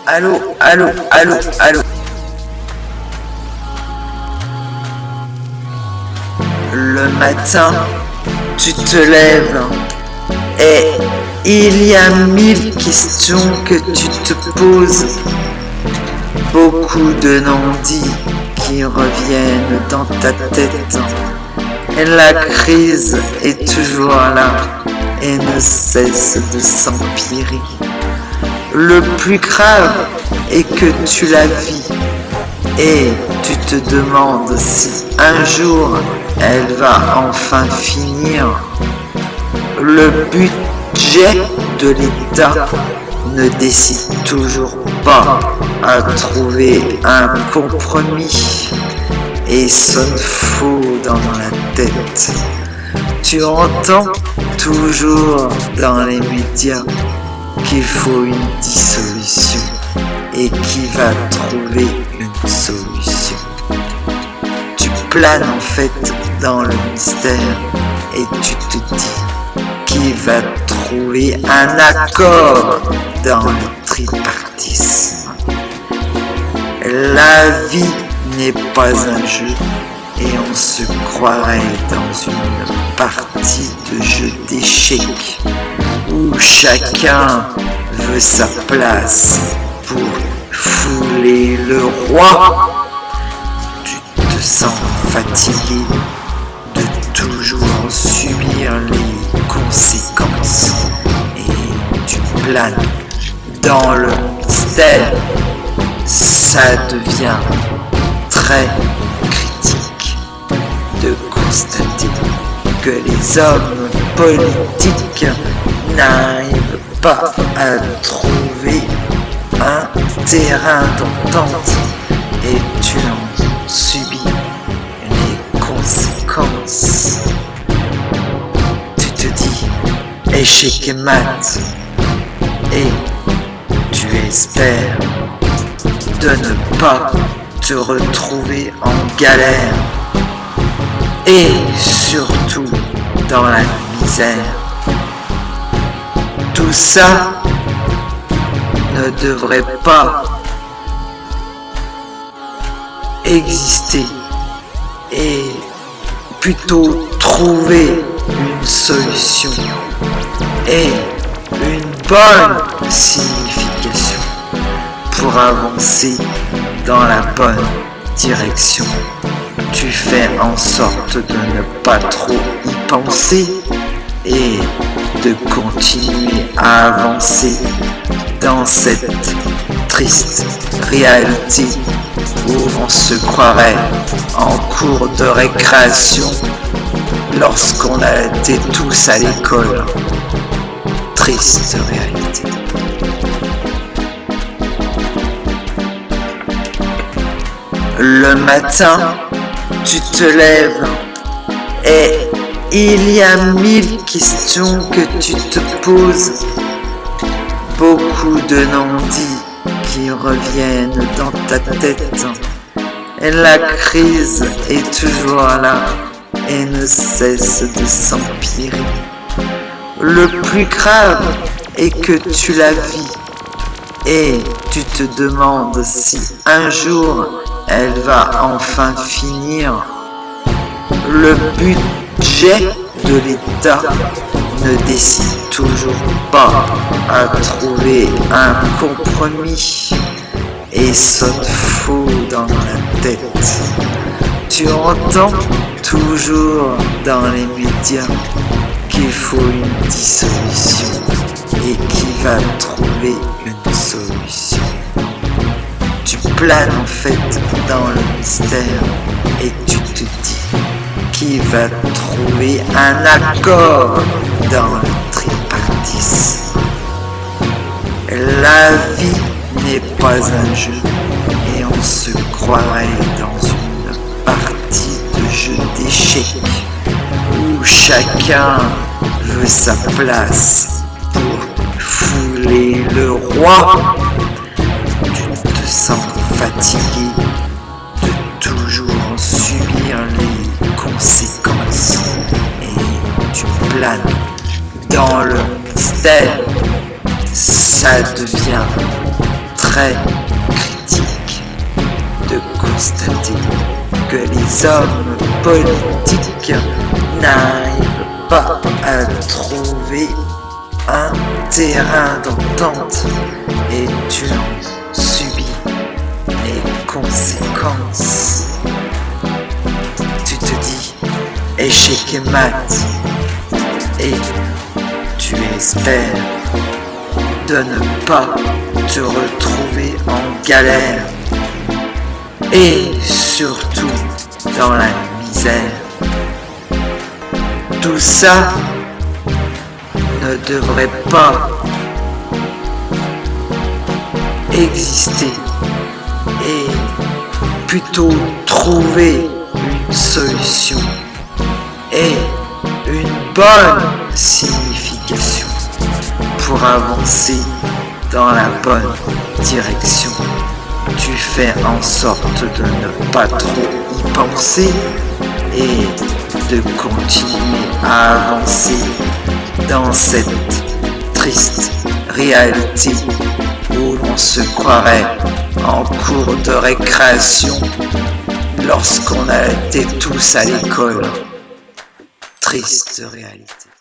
Allô, allô, allô, allô. Le matin, tu te lèves et il y a 1000 questions que tu te poses. Beaucoup de non-dits qui reviennent dans ta tête. Et la crise est toujours là et ne cesse de s'empirer. Le plus grave est que tu la vis et tu te demandes si un jour elle va enfin finir. Le budget de l'État ne décide toujours pas à trouver un compromis et sonne faux dans la tête. Tu entends toujours dans les médias qu'il faut une dissolution et qui va trouver une solution. Tu planes en fait dans le mystère et tu te dis qu'il va trouver un accord dans le tripartisme. La vie n'est pas un jeu et on se croirait dans une partie de jeu d'échecs où chacun veut sa place pour fouler le roi. Tu te sens fatigué de toujours subir les conséquences et tu planes dans le mystère. Ça devient très critique de constater que les hommes politiques n'arrivent pas à trouver un terrain d'entente et tu en subis les conséquences. Tu te dis échec et mat et tu espères de ne pas te retrouver en galère et surtout dans la misère. Tout ça ne devrait pas exister et plutôt trouver une solution et une bonne signification pour avancer dans la bonne direction. Tu fais en sorte de ne pas trop y penser et de continuer à avancer dans cette triste réalité où on se croirait en cours de récréation lorsqu'on était tous à l'école. Triste réalité. Le matin, tu te lèves et il y a 1000 questions que tu te poses. Beaucoup de non-dits qui reviennent dans ta tête. Et la crise est toujours là et ne cesse de s'empirer. Le plus grave est que tu la vis et tu te demandes si un jour elle va enfin finir. Le budget de l'État ne décide toujours pas à trouver un compromis et sonne faux dans la tête. Tu entends toujours dans les médias qu'il faut une dissolution et qui va trouver une solution. Tu planes en fait dans le mystère et tu te dis qu'il va trouver un accord dans le tripartisme. La vie n'est pas un jeu et on se croirait dans une partie de jeu d'échecs où chacun veut sa place pour fouler le roi. Tu te sens fatigué de toujours subir les conséquences et tu planes dans le mystère. Ça devient très très critique de constater que les hommes politiques n'arrivent pas à trouver un terrain d'entente et tu en subis les conséquences. Tu te dis échec et mat et tu espères de ne pas te retrouver en galère et surtout dans la misère. Tout ça ne devrait pas exister et plutôt trouver une solution et une bonne signification pour avancer dans la bonne direction. Tu fais en sorte de ne pas trop y penser et de continuer à avancer dans cette triste réalité où l'on se croirait en cours de récréation lorsqu'on a été tous à l'école. Triste réalité.